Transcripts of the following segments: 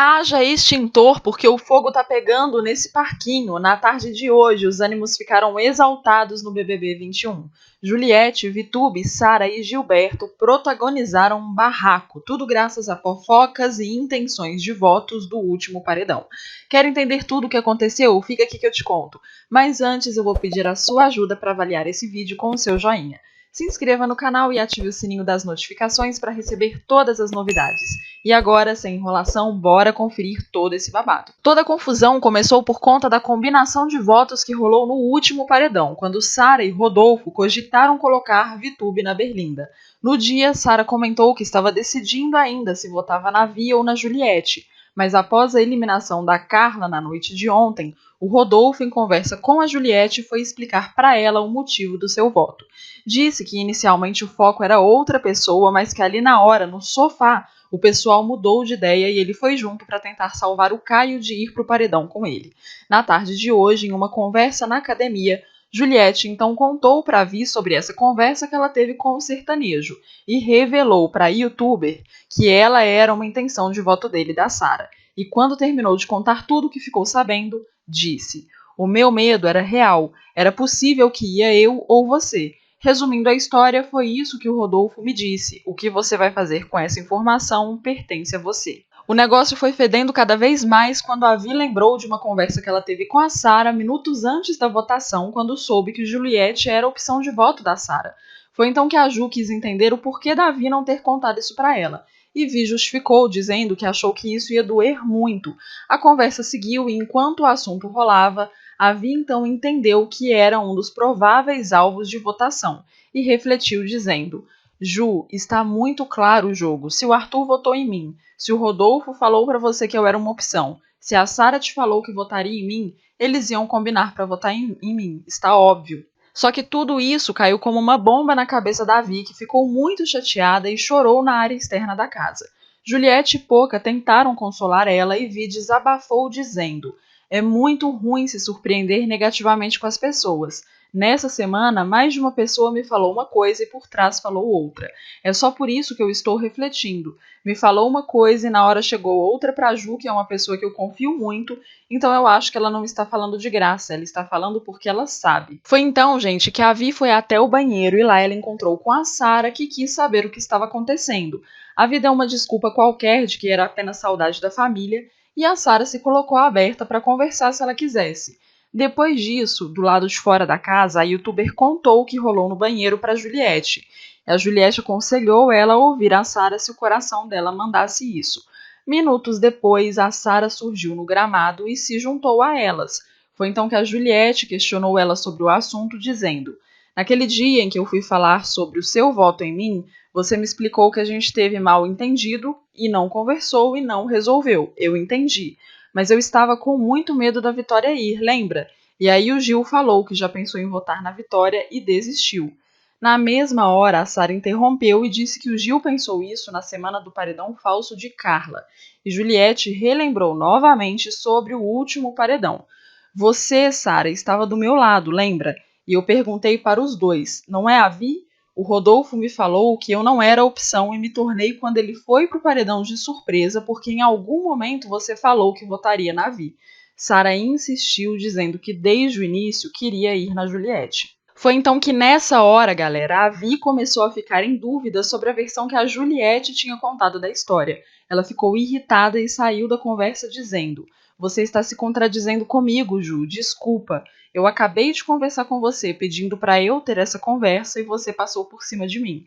Haja extintor, porque o fogo tá pegando nesse parquinho. Na tarde de hoje, os ânimos ficaram exaltados no BBB 21. Juliette, Vitube, Sara e Gilberto protagonizaram um barraco, tudo graças a fofocas e intenções de votos do último paredão. Quer entender tudo o que aconteceu? Fica aqui que eu te conto. Mas antes eu vou pedir a sua ajuda para avaliar esse vídeo com o seu joinha. Se inscreva no canal e ative o sininho das notificações para receber todas as novidades. E agora, sem enrolação, bora conferir todo esse babado. Toda a confusão começou por conta da combinação de votos que rolou no último paredão, quando Sara e Rodolfo cogitaram colocar Vitube na berlinda. No dia, Sara comentou que estava decidindo ainda se votava na Vi ou na Juliette, mas após a eliminação da Carla na noite de ontem, o Rodolfo, em conversa com a Juliette, foi explicar para ela o motivo do seu voto. Disse que inicialmente o foco era outra pessoa, mas que ali na hora, no sofá, o pessoal mudou de ideia e ele foi junto para tentar salvar o Caio de ir para o paredão com ele. Na tarde de hoje, em uma conversa na academia, Juliette então contou para Vi sobre essa conversa que ela teve com o sertanejo e revelou para a youtuber que ela era uma intenção de voto dele e da Sara. E quando terminou de contar tudo o que ficou sabendo, disse: "O meu medo era real, era possível que ia eu ou você. Resumindo a história, foi isso que o Rodolfo me disse. O que você vai fazer com essa informação pertence a você." O negócio foi fedendo cada vez mais quando a Vi lembrou de uma conversa que ela teve com a Sara minutos antes da votação, quando soube que Juliette era a opção de voto da Sara. Foi então que a Ju quis entender o porquê da Vi não ter contado isso para ela. E Vi justificou, dizendo que achou que isso ia doer muito. A conversa seguiu e, enquanto o assunto rolava, a Vi então entendeu que era um dos prováveis alvos de votação e refletiu dizendo: "Ju, está muito claro o jogo. Se o Arthur votou em mim, se o Rodolfo falou para você que eu era uma opção, se a Sara te falou que votaria em mim, eles iam combinar para votar em mim, está óbvio." Só que tudo isso caiu como uma bomba na cabeça da Vi, que ficou muito chateada e chorou na área externa da casa. Juliette e Poca tentaram consolar ela e Vi desabafou dizendo: "É muito ruim se surpreender negativamente com as pessoas. Nessa semana, mais de uma pessoa me falou uma coisa e por trás falou outra. É só por isso que eu estou refletindo. Me falou uma coisa e na hora chegou outra para a Ju, que é uma pessoa que eu confio muito, então eu acho que ela não está falando de graça, ela está falando porque ela sabe." Foi então, gente, que a Vi foi até o banheiro e lá ela encontrou com a Sara, que quis saber o que estava acontecendo. A Vi deu uma desculpa qualquer de que era apenas saudade da família, e a Sara se colocou aberta para conversar se ela quisesse. Depois disso, do lado de fora da casa, a youtuber contou o que rolou no banheiro para Juliette. A Juliette aconselhou ela a ouvir a Sara se o coração dela mandasse isso. Minutos depois, a Sara surgiu no gramado e se juntou a elas. Foi então que a Juliette questionou ela sobre o assunto, dizendo: "Naquele dia em que eu fui falar sobre o seu voto em mim, você me explicou que a gente teve mal entendido e não conversou e não resolveu. Eu entendi. Mas eu estava com muito medo da Vitória ir, lembra? E aí o Gil falou que já pensou em votar na Vitória e desistiu." Na mesma hora, a Sara interrompeu e disse que o Gil pensou isso na semana do paredão falso de Carla. E Juliette relembrou novamente sobre o último paredão. "Você, Sara, estava do meu lado, lembra? E eu perguntei para os dois, não é a Vi? O Rodolfo me falou que eu não era opção e me tornei quando ele foi pro paredão de surpresa, porque em algum momento você falou que votaria na Vi." Sara insistiu, dizendo que desde o início queria ir na Juliette. Foi então que nessa hora, galera, a Vi começou a ficar em dúvida sobre a versão que a Juliette tinha contado da história. Ela ficou irritada e saiu da conversa dizendo: "Você está se contradizendo comigo, Ju, desculpa. Eu acabei de conversar com você pedindo para eu ter essa conversa e você passou por cima de mim."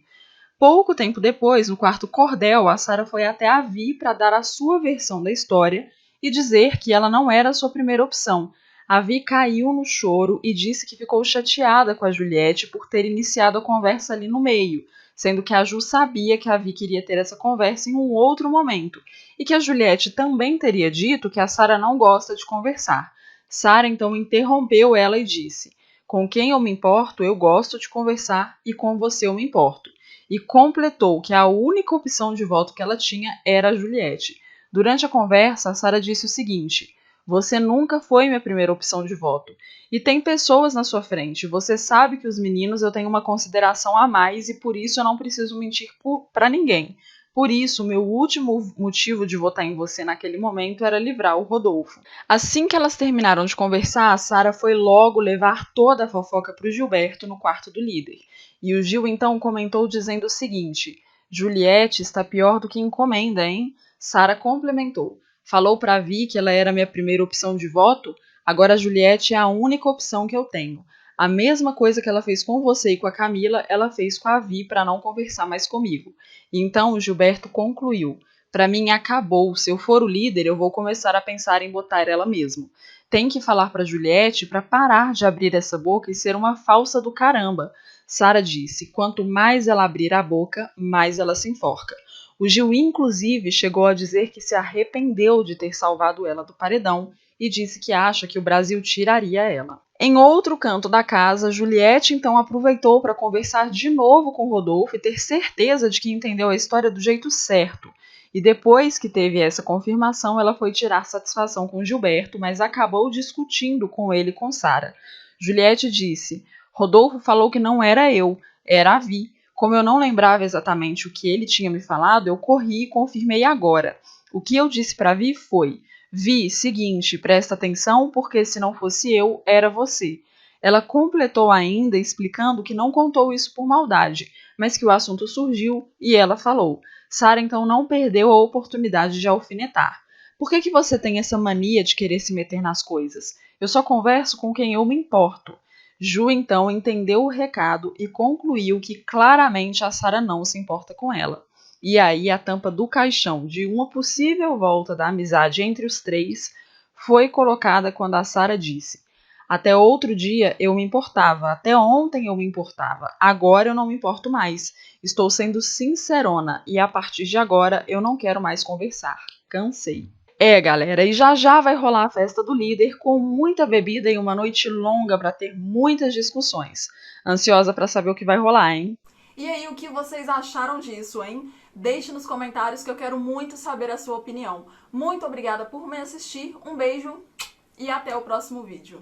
Pouco tempo depois, no quarto cordel, a Sara foi até a Vi para dar a sua versão da história e dizer que ela não era a sua primeira opção. A Vi caiu no choro e disse que ficou chateada com a Juliette por ter iniciado a conversa ali no meio, sendo que a Ju sabia que a Vi queria ter essa conversa em um outro momento, e que a Juliette também teria dito que a Sara não gosta de conversar. Sara então interrompeu ela e disse: "Com quem eu me importo, eu gosto de conversar e com você eu me importo." E completou que a única opção de voto que ela tinha era a Juliette. Durante a conversa, a Sara disse o seguinte: "Você nunca foi minha primeira opção de voto. E tem pessoas na sua frente. Você sabe que os meninos eu tenho uma consideração a mais e por isso eu não preciso mentir para ninguém. Por isso, meu último motivo de votar em você naquele momento era livrar o Rodolfo. Assim que elas terminaram de conversar, a Sara foi logo levar toda a fofoca para o Gilberto no quarto do líder. E o Gil então comentou dizendo o seguinte: Juliette está pior do que encomenda, hein? Sara complementou. Falou para Vi que ela era minha primeira opção de voto? Agora a Juliette é a única opção que eu tenho. A mesma coisa que ela fez com você e com a Camila, ela fez com a Vi para não conversar mais comigo. E então o Gilberto concluiu: para mim acabou, se eu for o líder eu vou começar a pensar em botar ela mesmo. Tem que falar para Juliette para parar de abrir essa boca e ser uma falsa do caramba. Sara disse: quanto mais ela abrir a boca, mais ela se enforca. O Gil inclusive chegou a dizer que se arrependeu de ter salvado ela do paredão e disse que acha que o Brasil tiraria ela. Em outro canto da casa, Juliette então aproveitou para conversar de novo com Rodolfo e ter certeza de que entendeu a história do jeito certo. E depois que teve essa confirmação, ela foi tirar satisfação com Gilberto, mas acabou discutindo com ele e com Sara. Juliette disse: Rodolfo falou que não era eu, era a Vi. Como eu não lembrava exatamente o que ele tinha me falado, eu corri e confirmei agora. O que eu disse para Vi foi: Vi, seguinte, presta atenção, porque se não fosse eu, era você. Ela completou ainda explicando que não contou isso por maldade, mas que o assunto surgiu e ela falou. Sara então não perdeu a oportunidade de alfinetar. Por que você tem essa mania de querer se meter nas coisas? Eu só converso com quem eu me importo. Ju então entendeu o recado e concluiu que claramente a Sara não se importa com ela. E aí a tampa do caixão de uma possível volta da amizade entre os três foi colocada quando a Sara disse: até outro dia eu me importava, até ontem eu me importava, agora eu não me importo mais. Estou sendo sincerona e a partir de agora eu não quero mais conversar. Cansei. Galera, e já já vai rolar a festa do líder com muita bebida e uma noite longa para ter muitas discussões. Ansiosa para saber o que vai rolar, hein? E aí, o que vocês acharam disso, hein? Deixe nos comentários que eu quero muito saber a sua opinião. Muito obrigada por me assistir, um beijo e até o próximo vídeo.